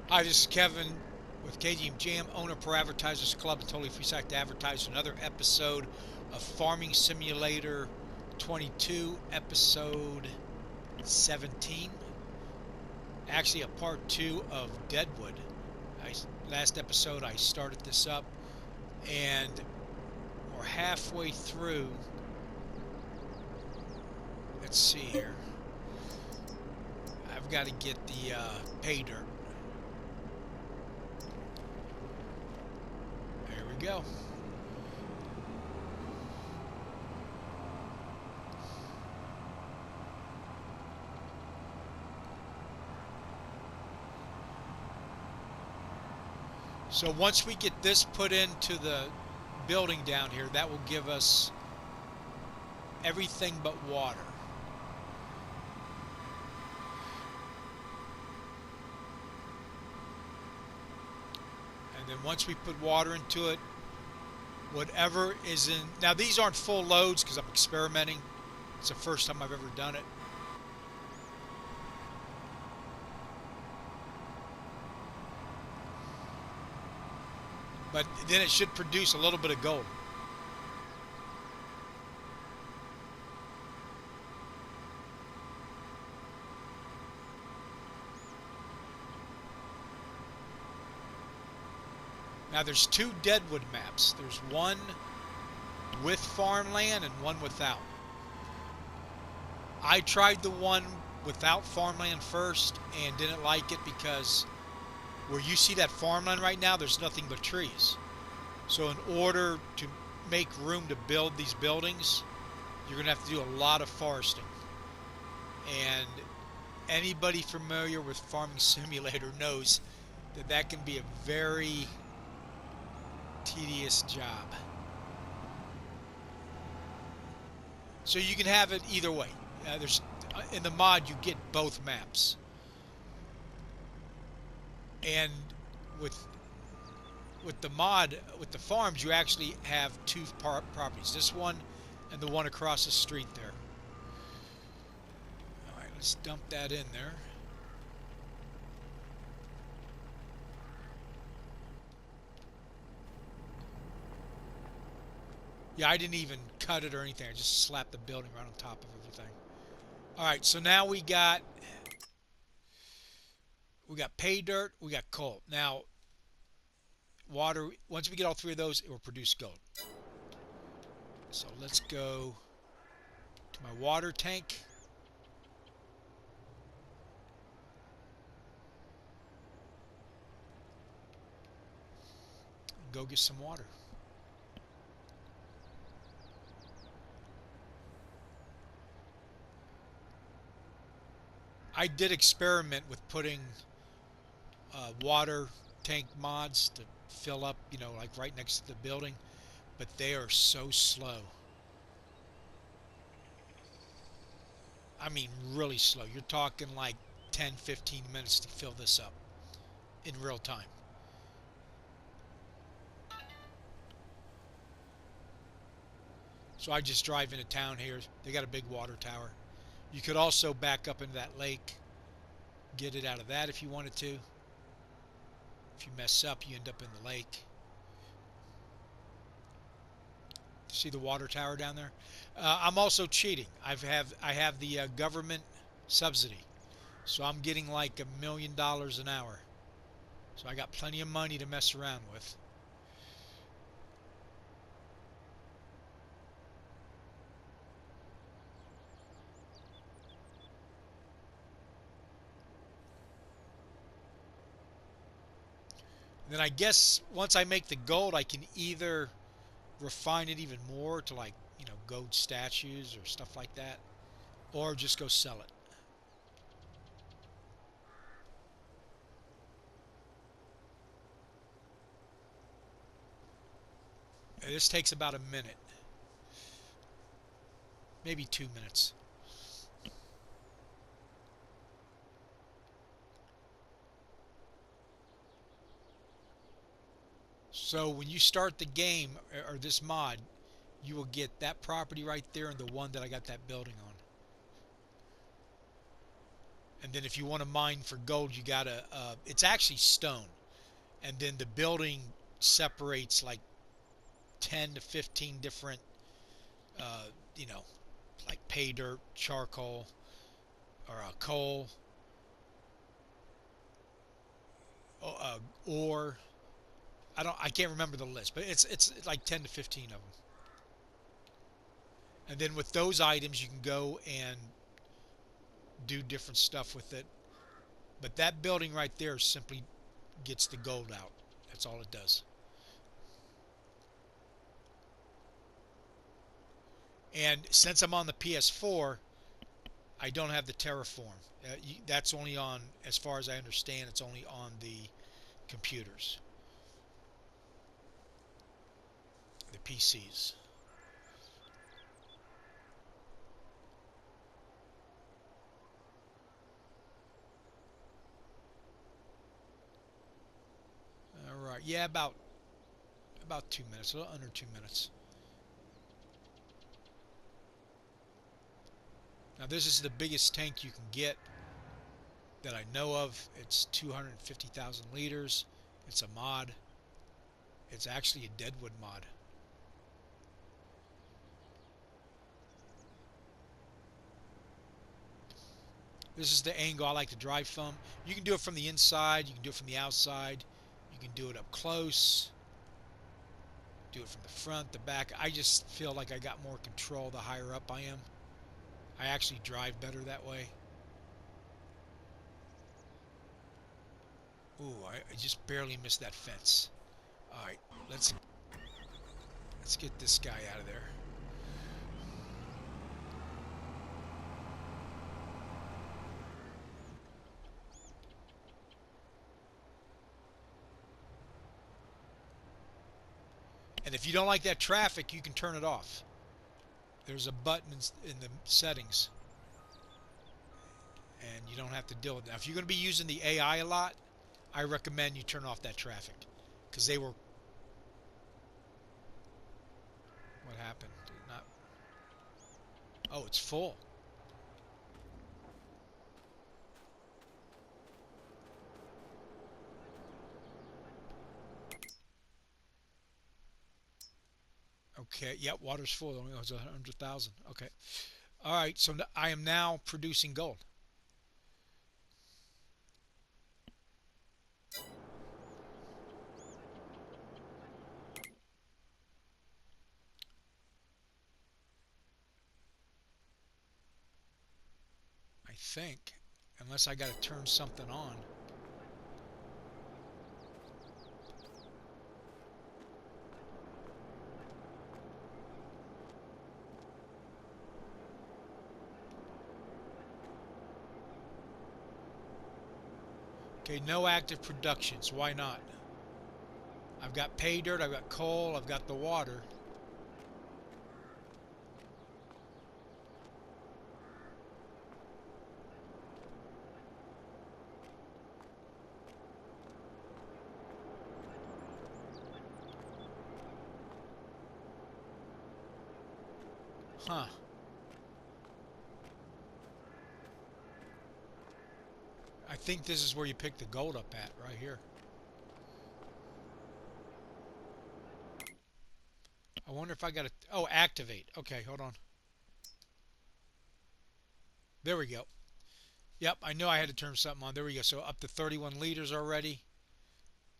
Hi, this is Kevin with KGM JAM, owner ProAdvertisersClub, a totally free site to advertise. Another episode of Farming Simulator 22, episode 17. Actually, a part 2 of Deadwood. Last episode, I started this up, and we're halfway through. Let's see here. I've got to get the pay dirt. There we go. So once we get this put into the building down here, that will give us everything but water. And then once we put water into it, whatever is in... Now these aren't full loads because I'm experimenting. It's the first time I've ever done it. But then it should produce a little bit of gold. Now there's two Deadwood maps. There's one with farmland and one without. I tried the one without farmland first and didn't like it because where you see that farmland right now, there's nothing but trees. So in order to make room to build these buildings, you're going to have to do a lot of foresting. And anybody familiar with Farming Simulator knows that that can be a very tedious job. So you can have it either way. In the mod you get both maps. And with the mod, with the farms, you actually have two properties. This one and the one across the street there. Alright, let's dump that in there. Yeah, I didn't even cut it or anything. I just slapped the building right on top of everything. Alright, so now we got pay dirt, we got coal. Now, water, once we get all three of those, it will produce gold. So let's go to my water tank. And go get some water. I did experiment with putting water tank mods to fill up, you know, like right next to the building, but they are so slow. I mean, really slow. You're talking like 10-15 minutes to fill this up in real time. So I just drive into town here. They got a big water tower. You could also back up into that lake, get it out of that if you wanted to. If you mess up, you end up in the lake. See the water tower down there? I'm also cheating. I have the government subsidy, so I'm getting like $1 million an hour. So I got plenty of money to mess around with. And then I guess once I make the gold, I can either refine it even more to, like, you know, gold statues or stuff like that, or just go sell it. And this takes about a minute, maybe 2 minutes. So when you start the game, or this mod, you will get that property right there and the one that I got that building on. And then if you want to mine for gold, you gotta, it's actually stone. And then the building separates like 10 to 15 different, you know, like pay dirt, charcoal, or coal, ore. I can't remember the list, but it's like 10 to 15 of them. And then with those items, you can go and do different stuff with it. But that building right there simply gets the gold out. That's all it does. And since I'm on the PS4, I don't have the terraform. That's only on, as far as I understand, it's only on the computers, the PCs. All right, yeah, about 2 minutes, a little under 2 minutes. Now this is the biggest tank you can get that I know of. It's 250,000 liters. It's a mod. It's actually a Deadwood mod. This is the angle I like to drive from. You can do it from the inside. You can do it from the outside. You can do it up close. Do it from the front, the back. I just feel like I got more control the higher up I am. I actually drive better that way. Ooh, I just barely missed that fence. Alright, let's get this guy out of there. And if you don't like that traffic, you can turn it off. There's a button in the settings. And you don't have to deal with it. Now, if you're going to be using the AI a lot, I recommend you turn off that traffic. Because they were... What happened? Did it not... Oh, it's full. Okay, yep, water's full. It only was 100,000. Okay. All right, so I am now producing gold. I think, unless I got to turn something on. Okay, no active productions. Why not? I've got pay dirt, I've got coal, I've got the water. Huh. I think this is where you pick the gold up at, right here. I wonder if I got to... Oh, activate. Okay, hold on. There we go. Yep, I know I had to turn something on. There we go. So up to 31 liters already.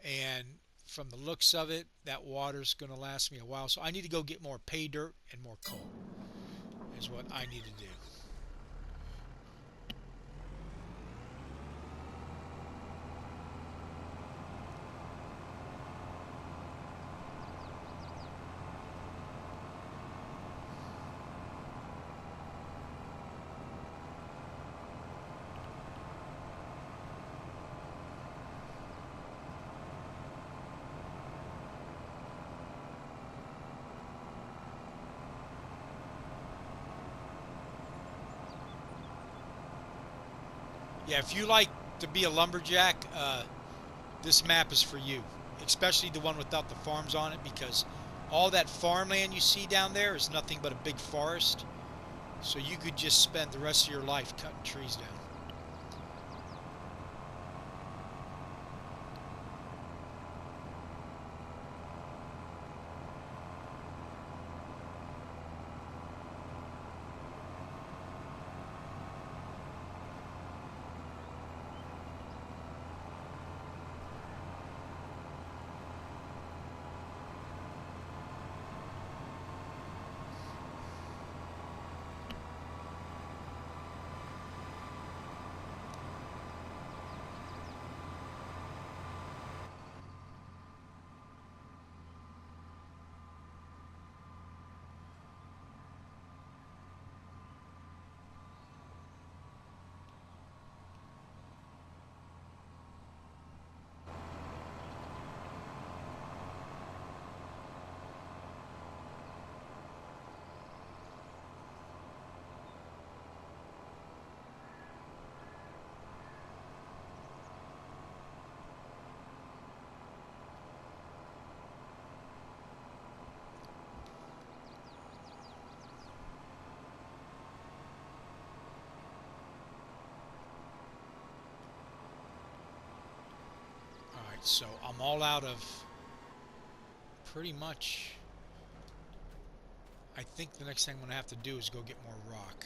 And from the looks of it, that water's going to last me a while. So I need to go get more pay dirt and more coal is what I need to do. Yeah, if you like to be a lumberjack, this map is for you. Especially the one without the farms on it, because all that farmland you see down there is nothing but a big forest. So you could just spend the rest of your life cutting trees down. So I'm all out of pretty much. I think the next thing I'm going to have to do is go get more rock.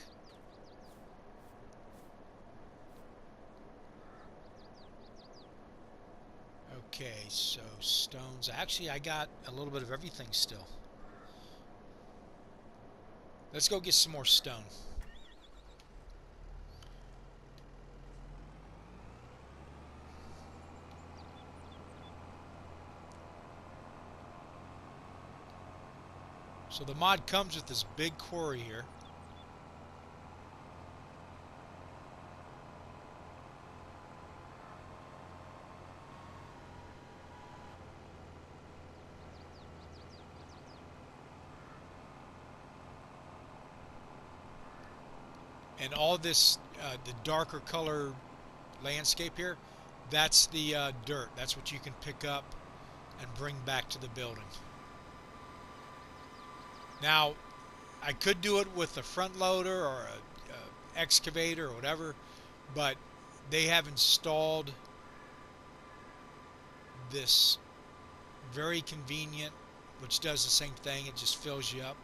Okay, so stones. Actually, I got a little bit of everything still. Let's go get some more stone. So the mod comes with this big quarry here. And all this, the darker color landscape here, that's the dirt. That's what you can pick up and bring back to the building. Now, I could do it with a front loader or a excavator or whatever, but they have installed this very convenient, which does the same thing. It just fills you up.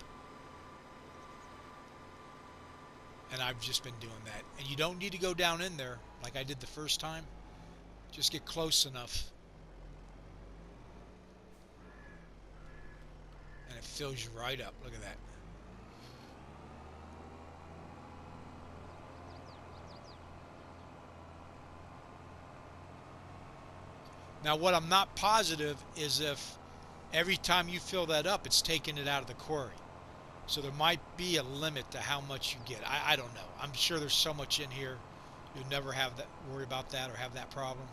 And I've just been doing that. And you don't need to go down in there like I did the first time. Just get close enough. And it fills you right up. Look at that. Now what I'm not positive is if every time you fill that up, it's taking it out of the quarry. So there might be a limit to how much you get. I don't know. I'm sure there's so much in here, you'll never have that worry about that or have that problem.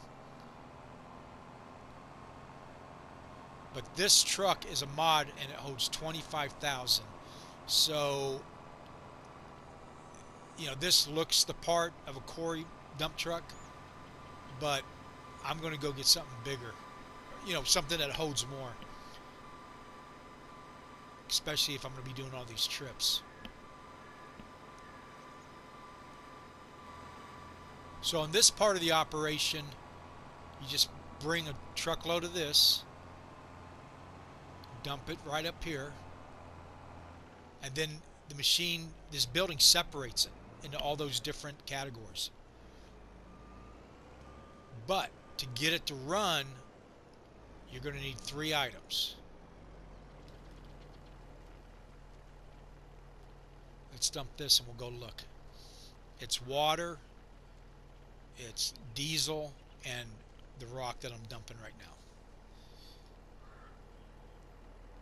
But this truck is a mod and it holds 25,000. So, you know, this looks the part of a quarry dump truck, but I'm going to go get something bigger. You know, something that holds more. Especially if I'm going to be doing all these trips. So on this part of the operation, you just bring a truckload of this, dump it right up here, and then the machine, this building separates it into all those different categories. But to get it to run, you're going to need 3 items. Let's dump this and we'll go look. It's water, it's diesel, and the rock that I'm dumping right now.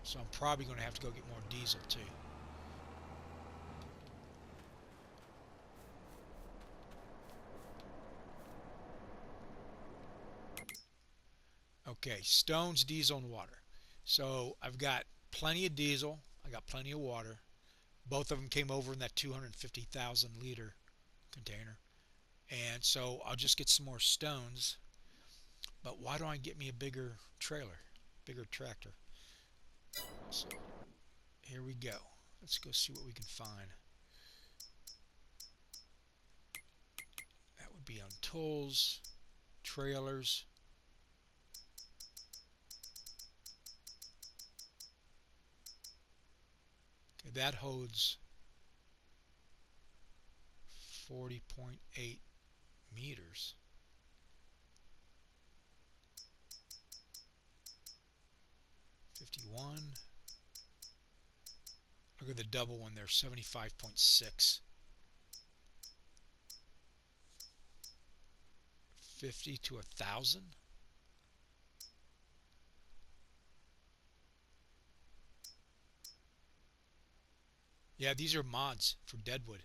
So I'm probably going to have to go get more diesel too. Okay, stones, diesel, and water. So I've got plenty of diesel. I got plenty of water. Both of them came over in that 250,000 liter container. And so I'll just get some more stones. But why don't I get me a bigger trailer, bigger tractor? So here we go. Let's go see what we can find. That would be on tools, trailers. Okay, that holds 40.8 meters. Look at the double one there, 75.6. 50 to 1,000. Yeah, these are mods for Deadwood.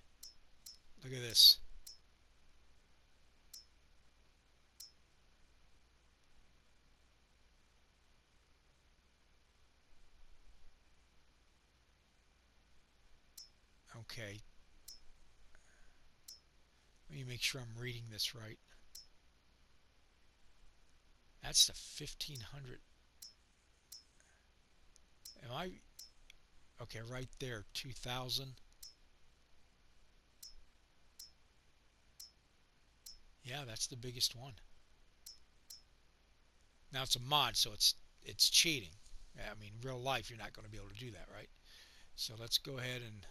Look at this. Okay. Let me make sure I'm reading this right. That's the 1,500. Am I? Okay, right there, 2,000. Yeah, that's the biggest one. Now it's a mod, so it's cheating. I mean, in real life, you're not going to be able to do that, right? So let's go ahead and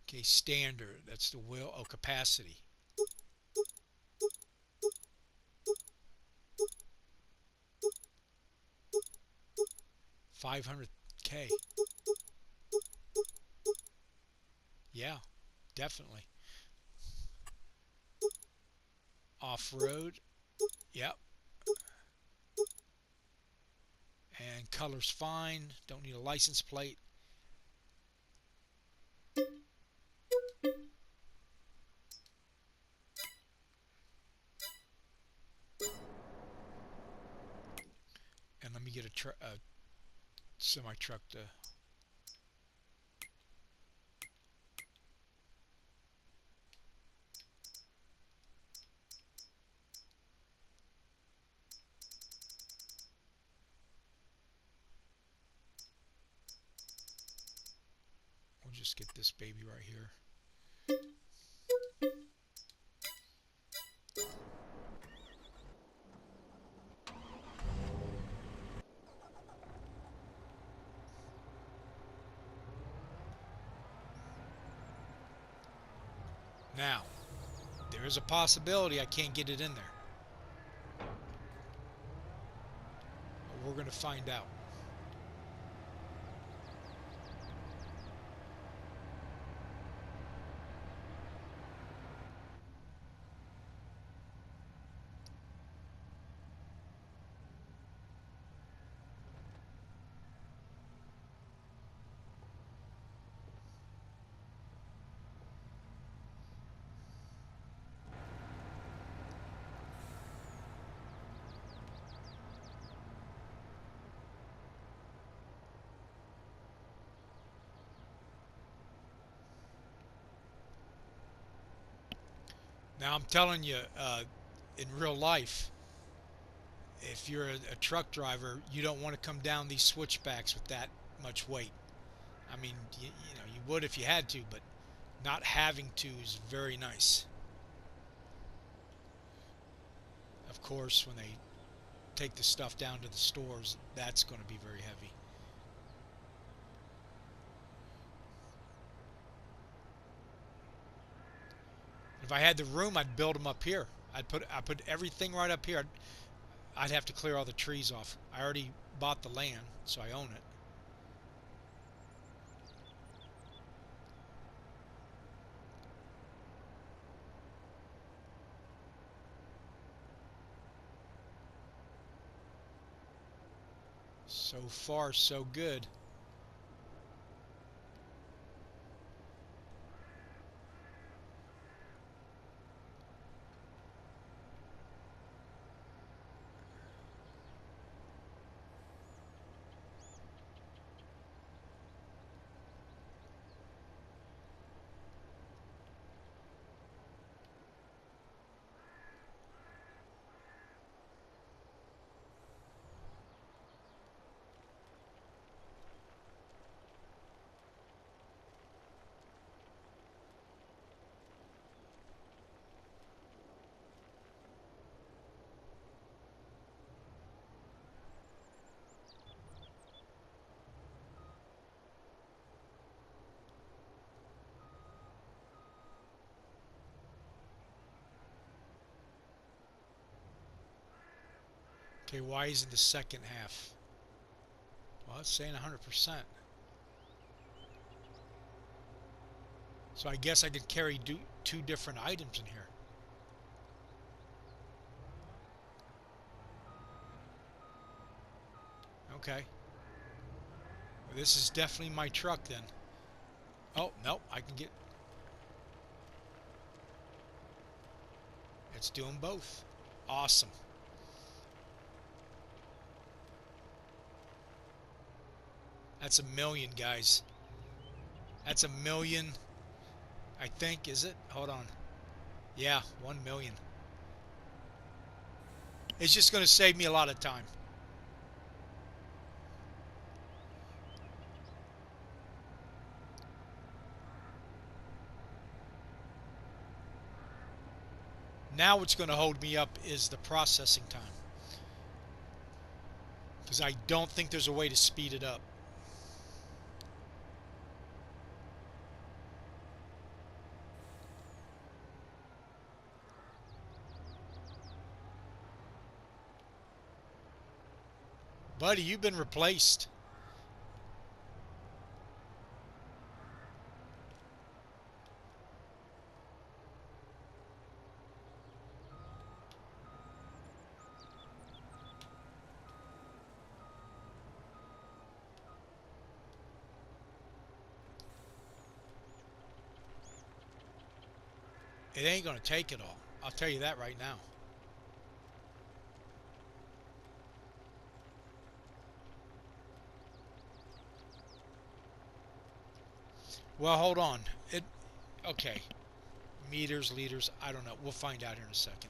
okay, standard. That's the will. Oh, capacity. 500K. Yeah, definitely. Off-road. Yep. And color's fine. Don't need a license plate. And let me get a semi-truck to... We'll just get this baby right here. Now, there is a possibility I can't get it in there. But we're going to find out. Now, I'm telling you, in real life, if you're a truck driver, you don't want to come down these switchbacks with that much weight. I mean, you know, you would if you had to, but not having to is very nice. Of course, when they take the stuff down to the stores, that's going to be very heavy. If I had the room, I'd build them up here. I'd put everything right up here. I'd have to clear all the trees off. I already bought the land, so I own it. So far, so good. Okay, why is it the second half? Well, it's saying 100%. So I guess I could carry two different items in here. Okay. Well, this is definitely my truck then. Oh, nope, I can get... It's doing both. Awesome. That's 1 million, guys. That's 1 million, I think, is it? Hold on. Yeah, 1 million. It's just going to save me a lot of time. Now what's going to hold me up is the processing time, because I don't think there's a way to speed it up. Buddy, you've been replaced. It ain't going to take it all. I'll tell you that right now. Well, hold on. Okay. Meters, liters, I don't know. We'll find out here in a second.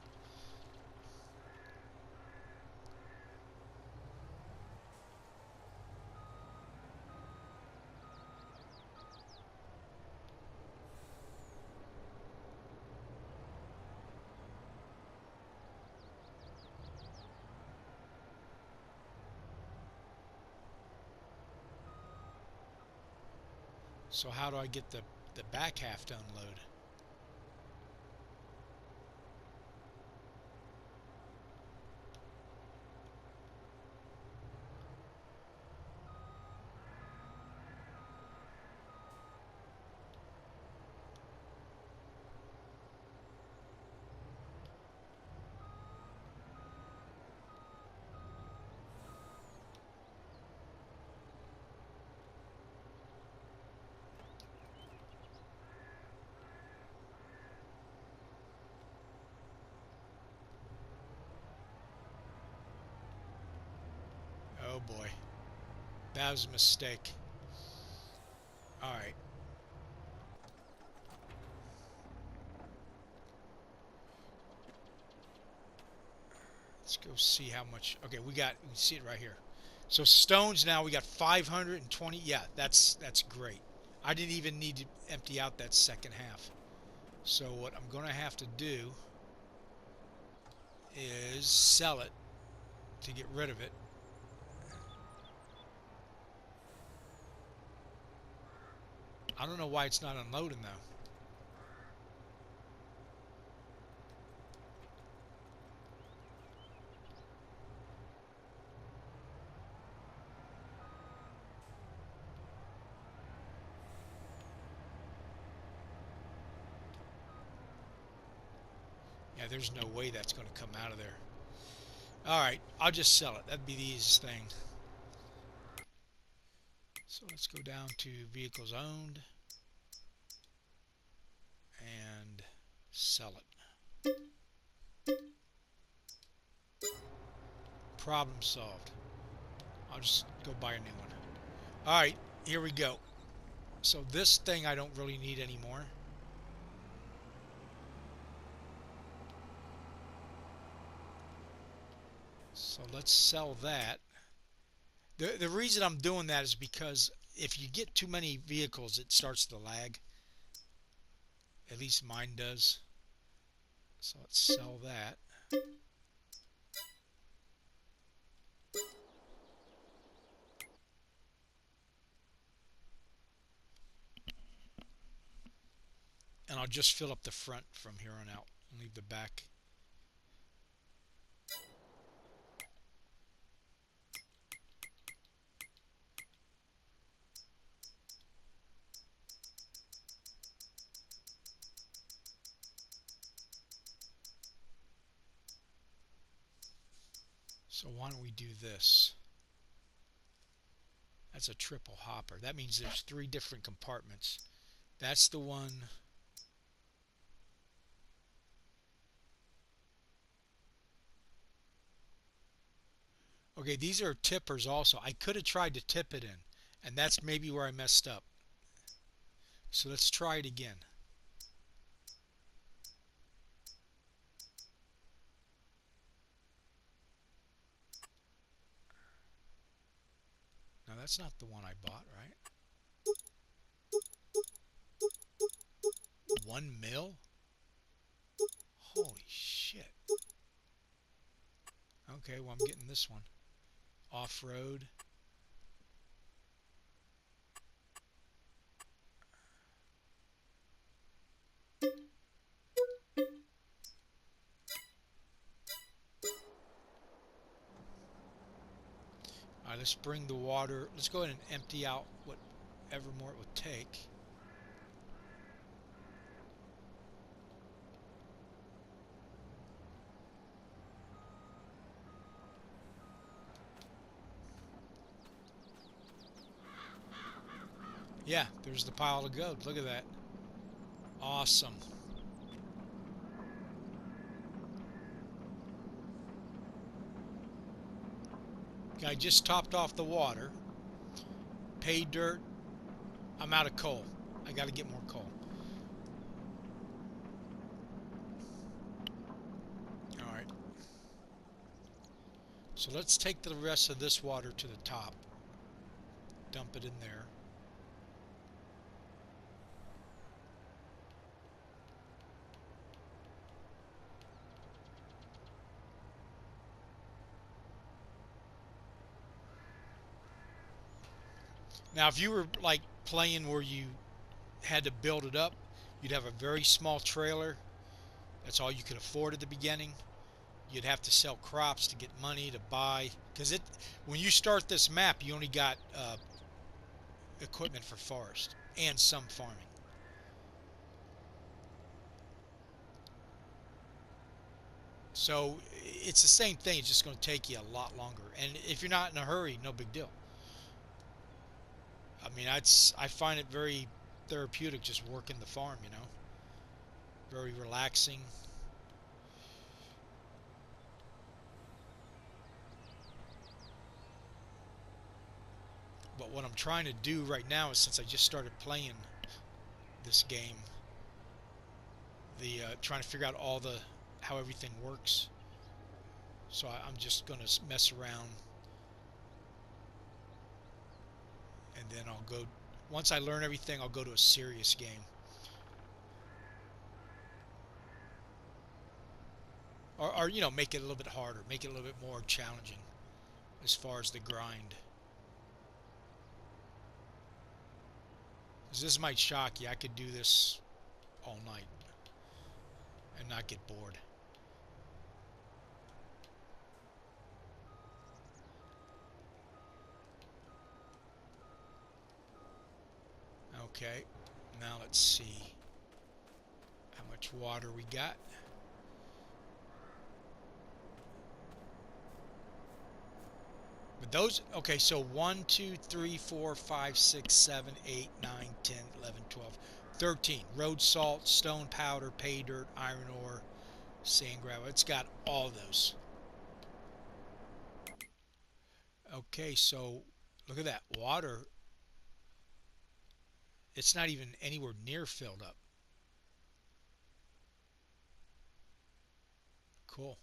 So how do I get the back half to unload? Oh boy. That was a mistake. Alright. Let's go see how much. Okay, we can see it right here. So stones now we got 520. Yeah, that's great. I didn't even need to empty out that second half. So what I'm going to have to do is sell it to get rid of it. I don't know why it's not unloading though. Yeah, there's no way that's going to come out of there. Alright, I'll just sell it. That'd be the easiest thing. So let's go down to vehicles owned and sell it. Problem solved. I'll just go buy a new one. Alright, here we go. So this thing I don't really need anymore. So let's sell that. The reason I'm doing that is because if you get too many vehicles, it starts to lag. At least mine does. So let's sell that. And I'll just fill up the front from here on out and leave the back. So why don't we do this? That's a triple hopper. That means there's 3 different compartments. That's the one. Okay, these are tippers also. I could have tried to tip it in, and that's maybe where I messed up. So let's try it again. Now that's not the one I bought, right? 1 mil? Holy shit. Okay, well, I'm getting this one. Off-road. Alright, let's bring the water. Let's go ahead and empty out whatever more it would take. Yeah, there's the pile of gold. Look at that. Awesome. Okay, I just topped off the water. Pay dirt. I'm out of coal. I got to get more coal. Alright. So let's take the rest of this water to the top. Dump it in there. Now, if you were like playing where you had to build it up, you'd have a very small trailer. That's all you could afford at the beginning. You'd have to sell crops to get money to buy, because when you start this map, you only got equipment for forest and some farming. So it's the same thing. It's just going to take you a lot longer. And if you're not in a hurry, no big deal. I mean, I find it very therapeutic just working the farm, you know. Very relaxing. But what I'm trying to do right now is, since I just started playing this game, trying to figure out how everything works. So I'm just going to mess around, and then I'll go. Once I learn everything, I'll go to a serious game. Or you know, make it a little bit harder, make it a little bit more challenging as far as the grind. Because this might shock you. I could do this all night and not get bored. Okay, now let's see how much water we got. But those, okay, so 1, 2, 3, 4, 5, 6, 7, 8, 9, 10, 11, 12, 13. Road salt, stone powder, pay dirt, iron ore, sand gravel. It's got all those. Okay, so look at that. Water, it's not even anywhere near filled up. Cool.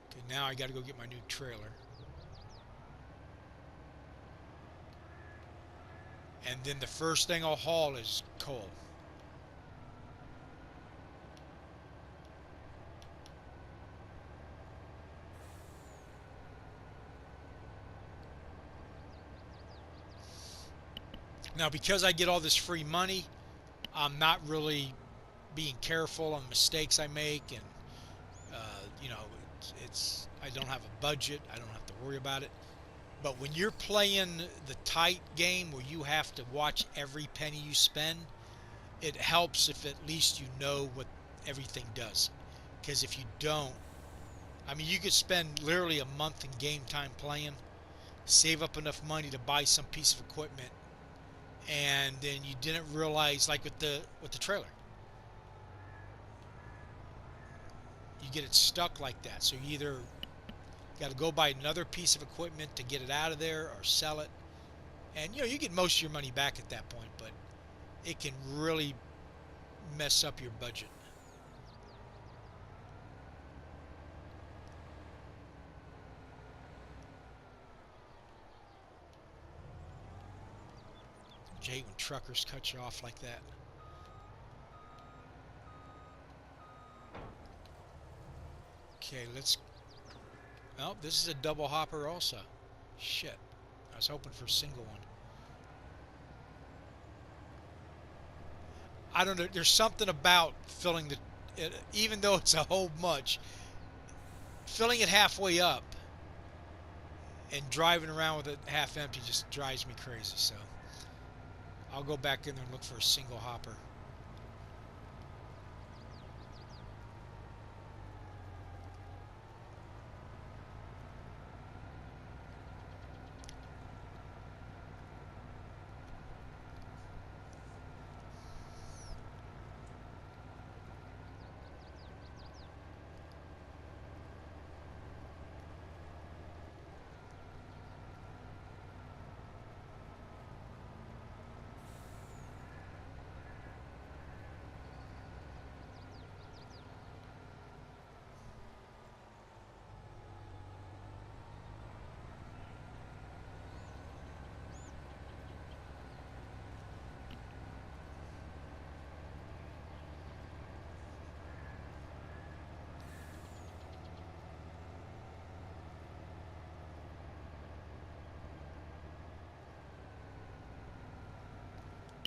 Okay, now I got to go get my new trailer. And then the first thing I'll haul is coal. Now, because I get all this free money, I'm not really being careful on mistakes I make, and you know, I don't have a budget. I don't have to worry about it. But when you're playing the tight game where you have to watch every penny you spend, it helps if at least you know what everything does. Because if you don't, I mean, you could spend literally a month in game time playing, save up enough money to buy some piece of equipment, and then you didn't realize, like with the trailer, you get it stuck like that. So you either got to go buy another piece of equipment to get it out of there, or sell it, and you know, you get most of your money back at that point, but it can really mess up your budget. I hate when truckers cut you off like that. Okay, let's... Oh, this is a double hopper also. Shit. I was hoping for a single one. I don't know. There's something about filling even though it's a whole much, filling it halfway up and driving around with it half empty just drives me crazy. So I'll go back in there and look for a single hopper.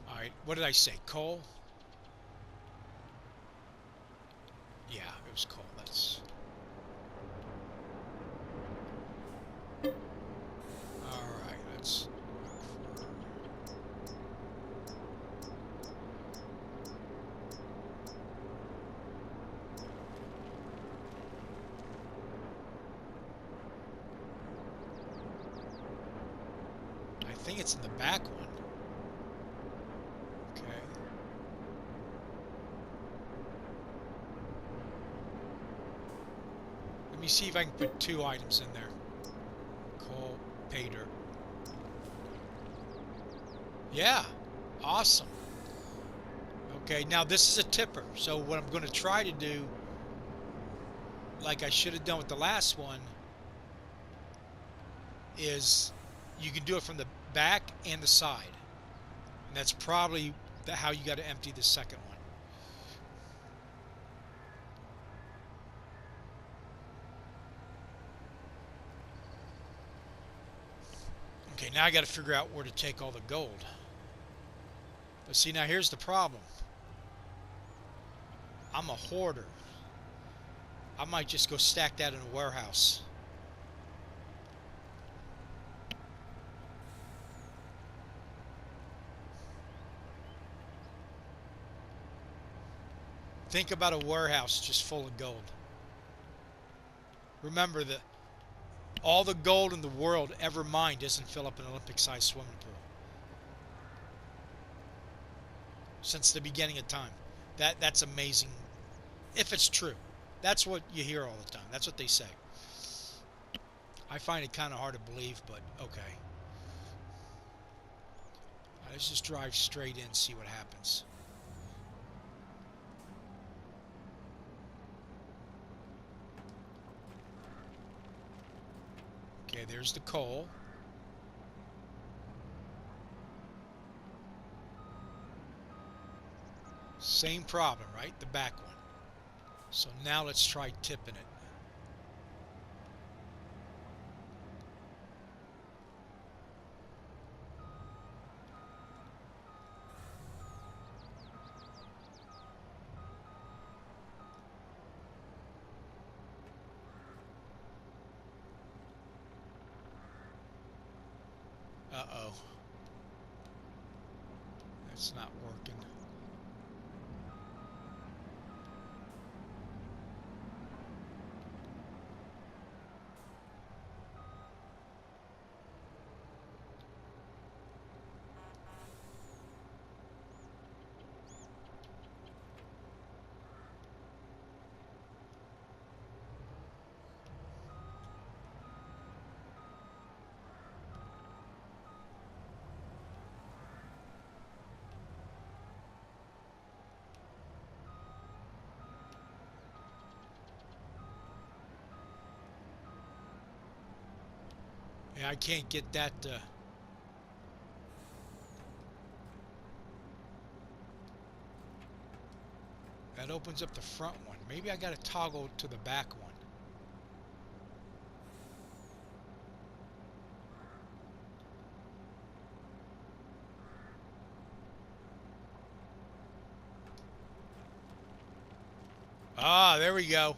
Alright, what did I say? Coal? Yeah, it was coal. That's... Alright, let's... I think it's in the back one. Let me see if I can put 2 items in there. Coal, pay dirt. Yeah, awesome. Okay, now this is a tipper. So what I'm going to try to do, like I should have done with the last one, is you can do it from the back and the side. And that's probably how you got to empty the second one. Okay, now I got to figure out where to take all the gold. But see, now here's the problem. I'm a hoarder. I might just go stack that in a warehouse. Think about a warehouse just full of gold. Remember that all the gold in the world ever mined doesn't fill up an Olympic-sized swimming pool. Since the beginning of time. That's amazing. If it's true. That's what you hear all the time. That's what they say. I find it kind of hard to believe, but okay. Let's just drive straight in and see what happens. Okay, there's the coal. Same problem, right? The back one. So now let's try tipping it. Uh-oh. That's not working. Yeah, I can't get that. opens up the front one. Maybe I got to toggle to the back one. Ah, there we go.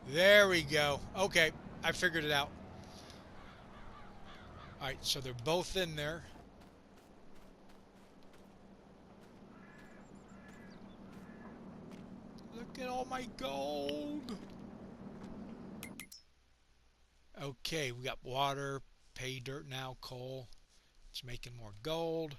There we go. Okay, I figured it out. Alright, so they're both in there. Look at all my gold. Okay, we got water, pay dirt now, coal. It's making more gold.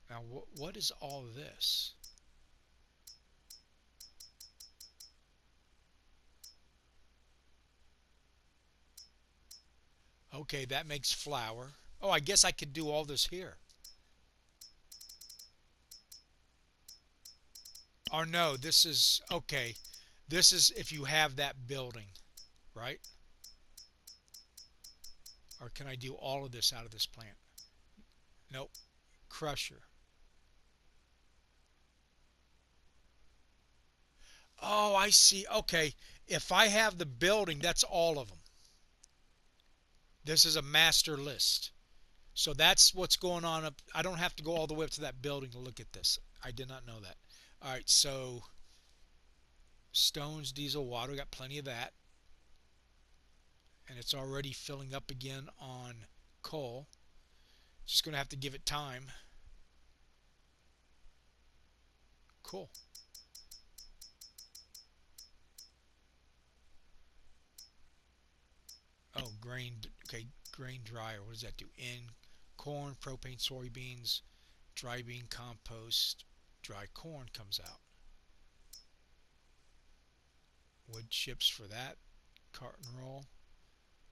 Now, what is all this? Okay, that makes flour. Oh, I guess I could do all this here. Or no, this is, okay. This is if you have that building, right? Or can I do all of this out of this plant? Nope. Crusher. Oh, I see. Okay. If I have the building, that's all of them. This is a master list. So that's what's going on up. I don't have to go all the way up to that building to look at this. I did not know that. All right, so stones, diesel, water, we got plenty of that. And it's already filling up again on coal. Just going to have to give it time. Cool. Oh, grain. Okay, grain dryer. What does that do? In corn, propane, soybeans, dry bean compost, dry corn comes out. Wood chips for that. Carton roll.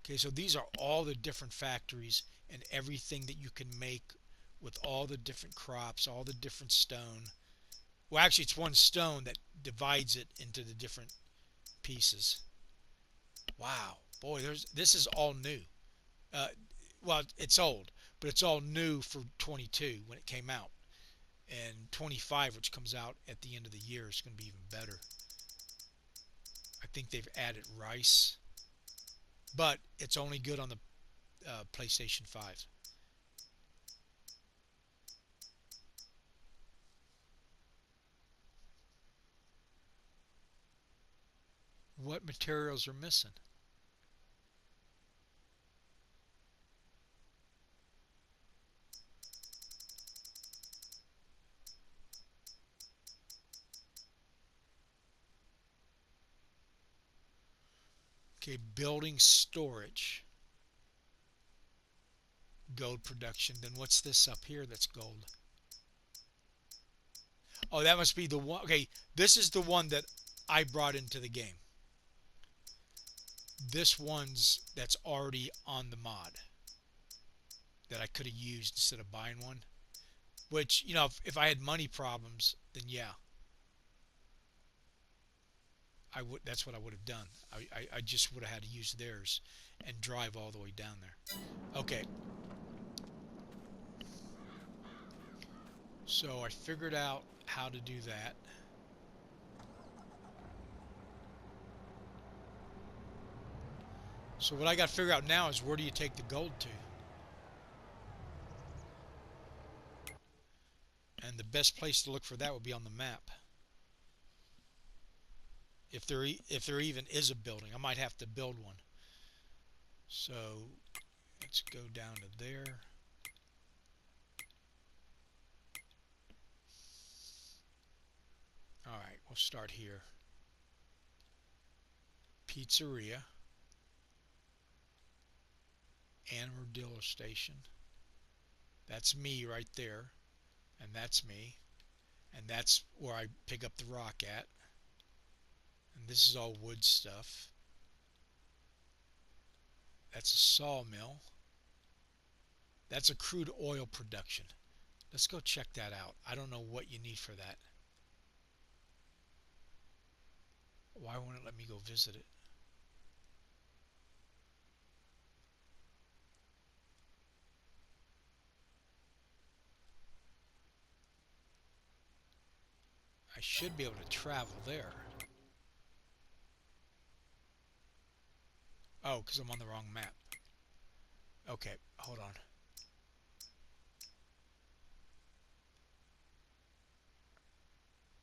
Okay, so these are all the different factories and everything that you can make with all the different crops, all the different stone. Well, actually, it's one stone that divides it into the different pieces. Wow, boy, this is all new. Uh, well, it's old, but it's all new for 22 when it came out. And 25, which comes out at the end of the year, is going to be even better. I think they've added rice, but it's only good on the PlayStation 5. What materials are missing? Okay, building storage. Gold production. Then what's this up here that's gold? Oh, that must be the one. Okay, this is the one that I brought into the game. This one's that's already on the mod that I could have used instead of buying one. Which, you know, if I had money problems, then yeah, I would. That's what I would have done. I just would have had to use theirs and drive all the way down there. Okay. So I figured out how to do that. So what I got to figure out now is where do you take the gold to? And the best place to look for that would be on the map. If there even is a building, I might have to build one. So let's go down to there. All right, we'll start here. Pizzeria. Armadillo Station. That's me right there. And that's me. And that's where I pick up the rock at. And this is all wood stuff. That's a sawmill. That's a crude oil production. Let's go check that out. I don't know what you need for that. Why won't it let me go visit it? should be able to travel there. Oh, because I'm on the wrong map. Okay, hold on.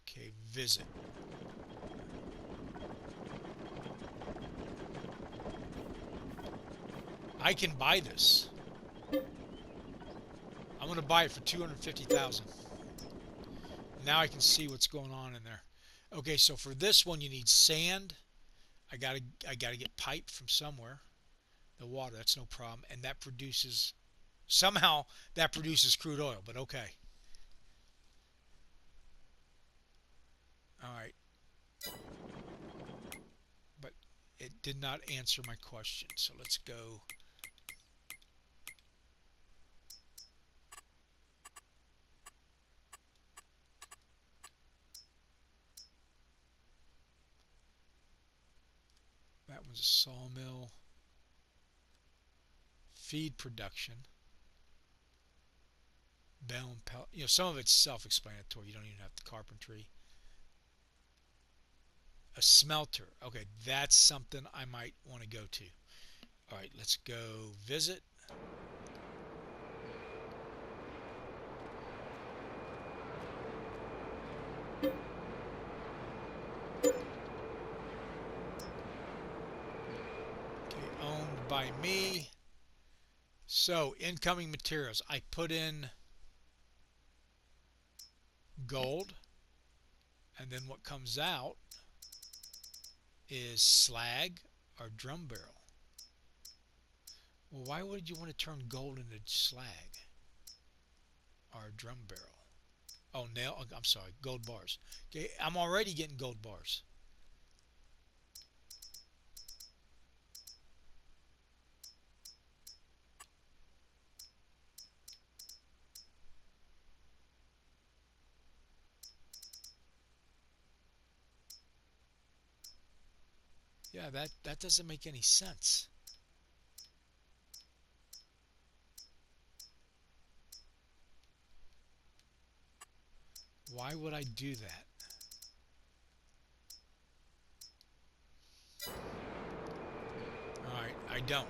Okay, visit. I can buy this. I'm going to buy it for 250,000. Now I can see what's going on in there. Okay, so for this one you need sand. I gotta get pipe from somewhere. The water, that's no problem. And that produces, somehow that produces crude oil, but okay. Alright. But it did not answer my question. So let's go. That was a sawmill. Feed production. Bell and pellet. You know, some of it's self-explanatory. You don't even have the carpentry. A smelter. Okay, that's something I might want to go to. Alright, let's go visit. Owned by me. So incoming materials, I put in gold, and then what comes out is slag or drum barrel. Well, why would you want to turn gold into slag or drum barrel? Oh, nail, I'm sorry, gold bars. Okay, I'm already getting gold bars. Yeah, that doesn't make any sense. Why would I do that? Alright, I don't.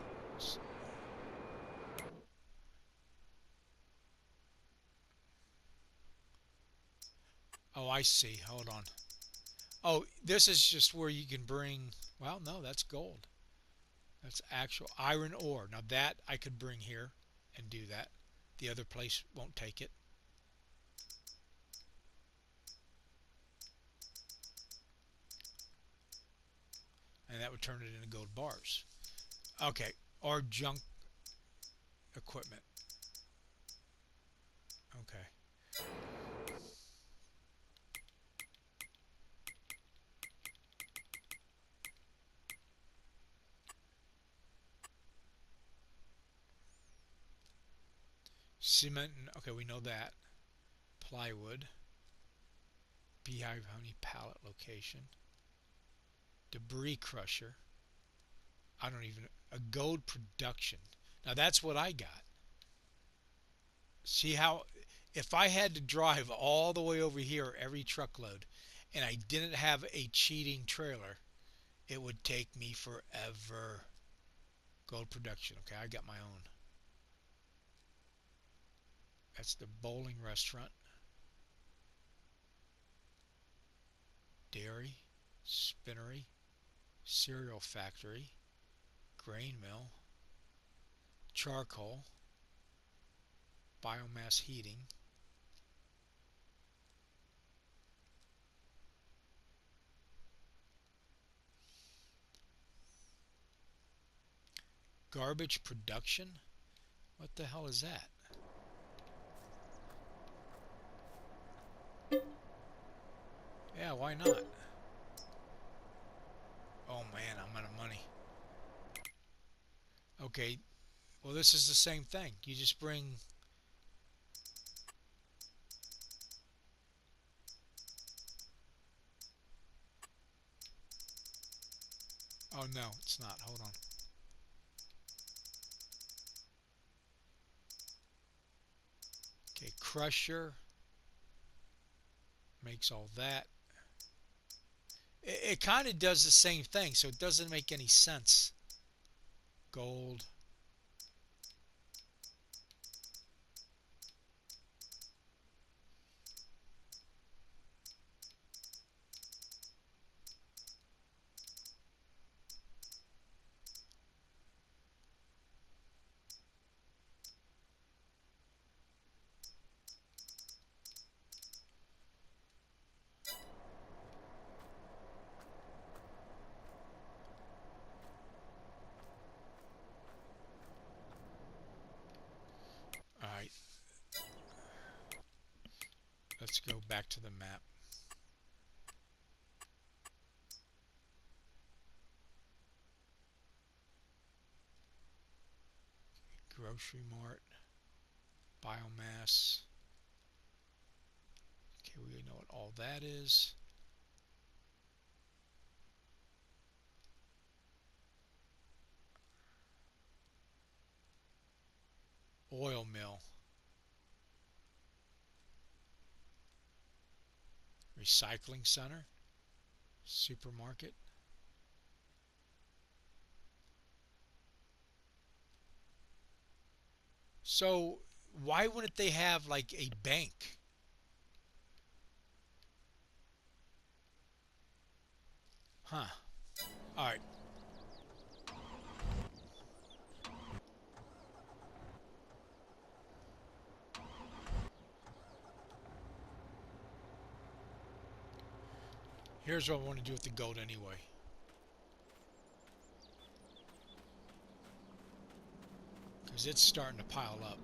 Oh, I see. Hold on. Oh, this is just where you can bring... Well, no, that's gold. That's actual iron ore. Now that I could bring here and do that. The other place won't take it. And that would turn it into gold bars. Okay, or junk equipment. Okay. Cement, okay, we know that. Plywood. Beehive honey pallet location. Debris crusher. I don't even, a gold production. Now that's what I got. See how, if I had to drive all the way over here every truckload and I didn't have a cheating trailer, it would take me forever. Gold production. Okay, I got my own. That's the bowling restaurant. Dairy, spinnery, cereal factory, grain mill, charcoal, biomass heating, garbage production. What the hell is that? Yeah, why not? Oh man, I'm out of money. Okay, well this is the same thing. You just bring... Oh no, it's not. Hold on. Okay, crusher makes all that. It kind of does the same thing, so it doesn't make any sense. Gold. All right. Let's go back to the map. Grocery mart. Biomass. Okay, we know what all that is. Oil mill. Recycling center. Supermarket. So why wouldn't they have like a bank? Huh. All right. Here's what I want to do with the gold anyway. Because it's starting to pile up.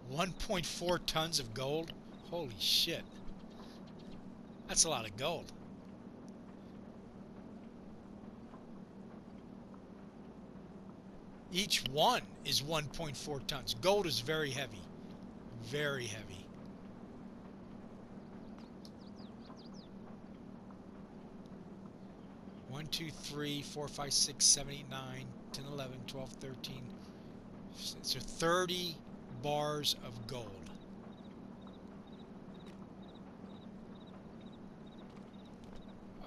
$1.4 tons of gold? Holy shit. That's a lot of gold. Each one is 1.4 tons. Gold is very heavy. Very heavy. One, two, three, 4, 5, 6, 7, 8, 9, 10, 11, 12, 13. So 30 bars of gold.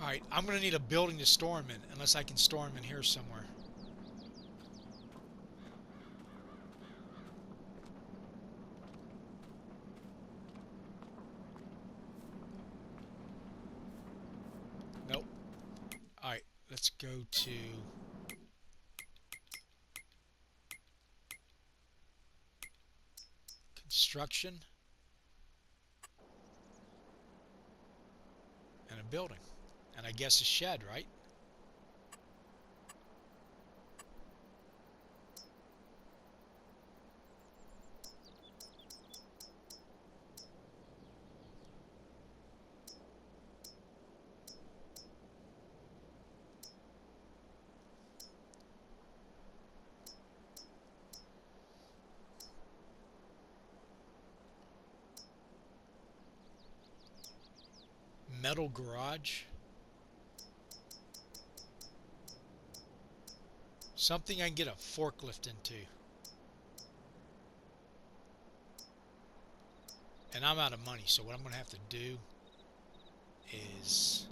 Alright, I'm going to need a building to store them in, unless I can store them in here somewhere. Nope. Alright, let's go to construction and a building. And I guess a shed, right? Metal garage. Something I can get a forklift into. And I'm out of money, so what I'm going to have to do is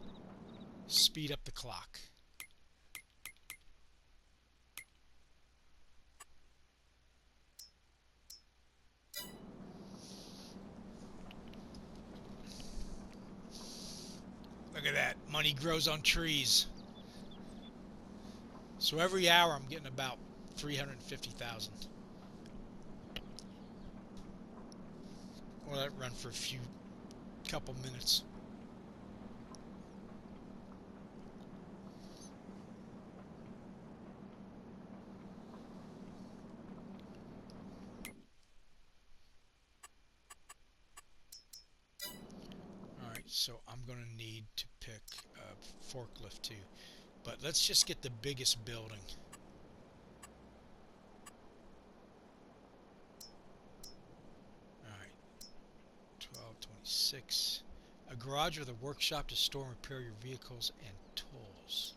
speed up the clock. Look at that. Money grows on trees. So every hour I'm getting about 350,000. Or let it run for a couple minutes. Alright, so I'm going to need to pick a forklift too. But let's just get the biggest building. Alright, 1226. A garage with a workshop to store and repair your vehicles and tools.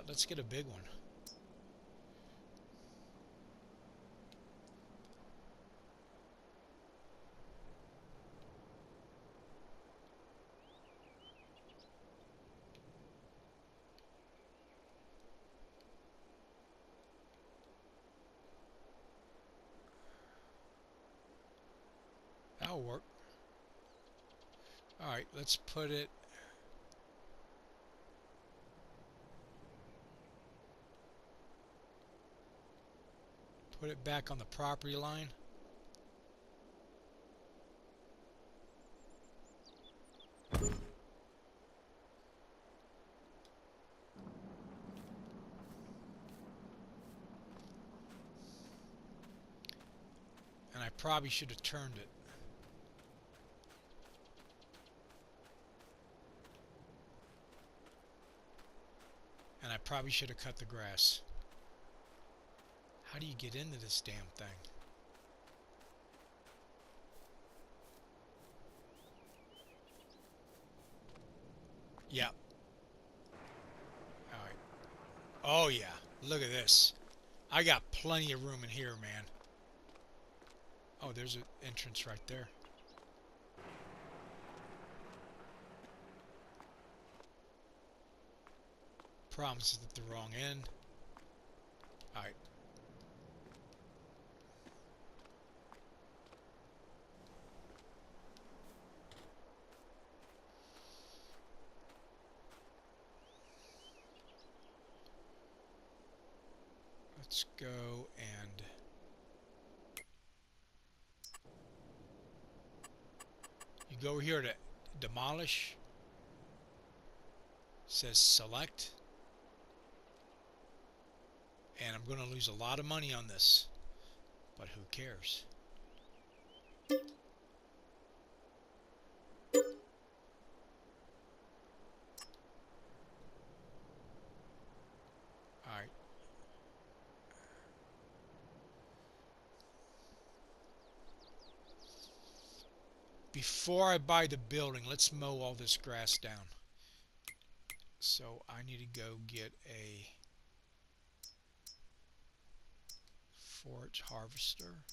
Let's get a big one. That'll work. Alright, let's put it... Put it back on the property line. And I probably should have turned it. And I probably should have cut the grass. How do you get into this damn thing? Yeah. Alright. Oh yeah. Look at this. I got plenty of room in here, man. Oh, there's an entrance right there. Problem is at the wrong end. Alright. Let's go and you go here to demolish. It says select. And I'm going to lose a lot of money on this, but who cares? Alright. Before I buy the building, let's mow all this grass down. So I need to go get a forage harvester.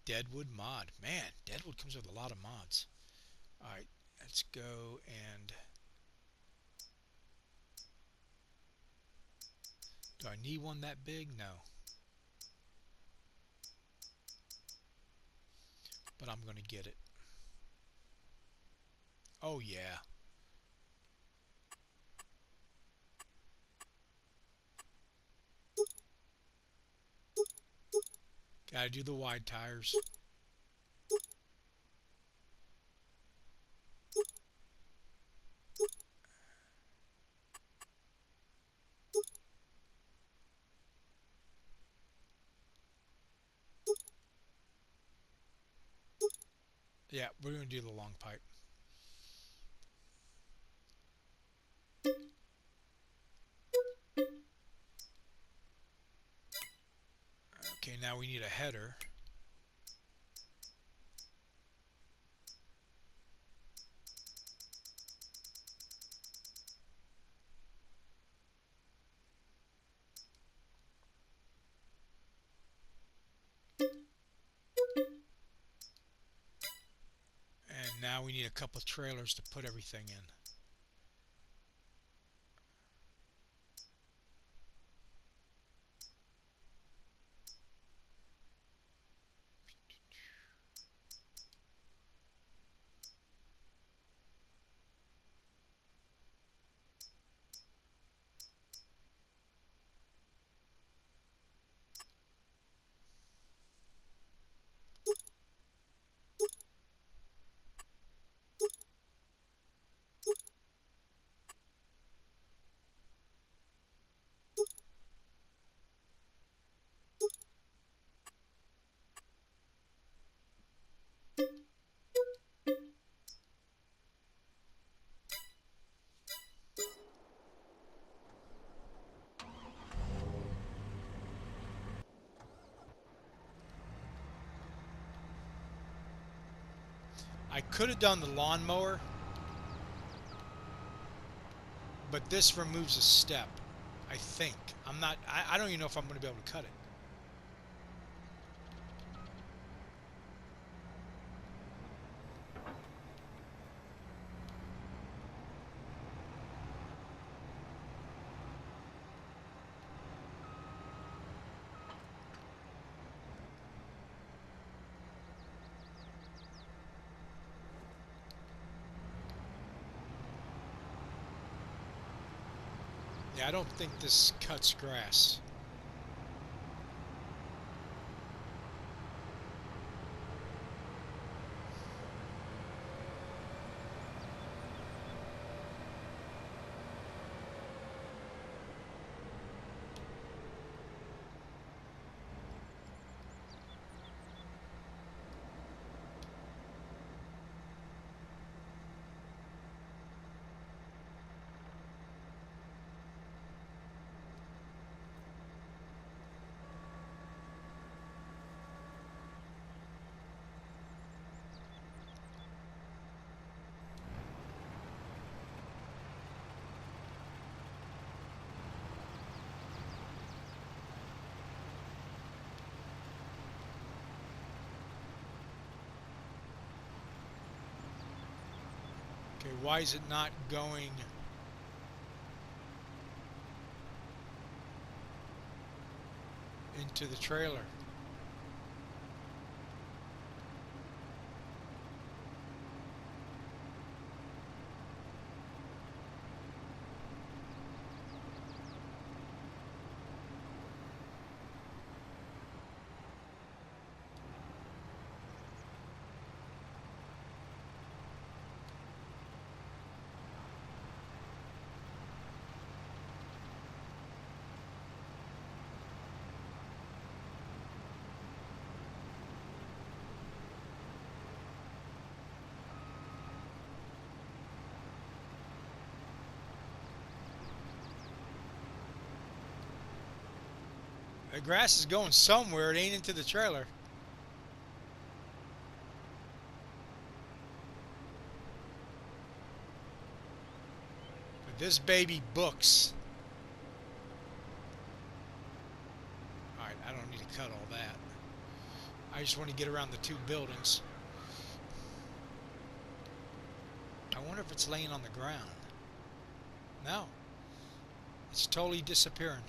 Deadwood mod. Man, Deadwood comes with a lot of mods. Alright, let's go and... Do I need one that big? No. But I'm going to get it. Oh yeah. Gotta do the wide tires. Yeah, we're going to do the long pipe. Okay, now we need a header. And now we need a couple trailers to put everything in. I could have done the lawnmower, But this removes a step, I think. I don't even know if I'm going to be able to cut it. Yeah, I don't think this cuts grass. Okay, why is it not going into the trailer? The grass is going somewhere. It ain't into the trailer. But this baby books. Alright, I don't need to cut all that. I just want to get around the two buildings. I wonder if it's laying on the ground. No. It's totally disappearing.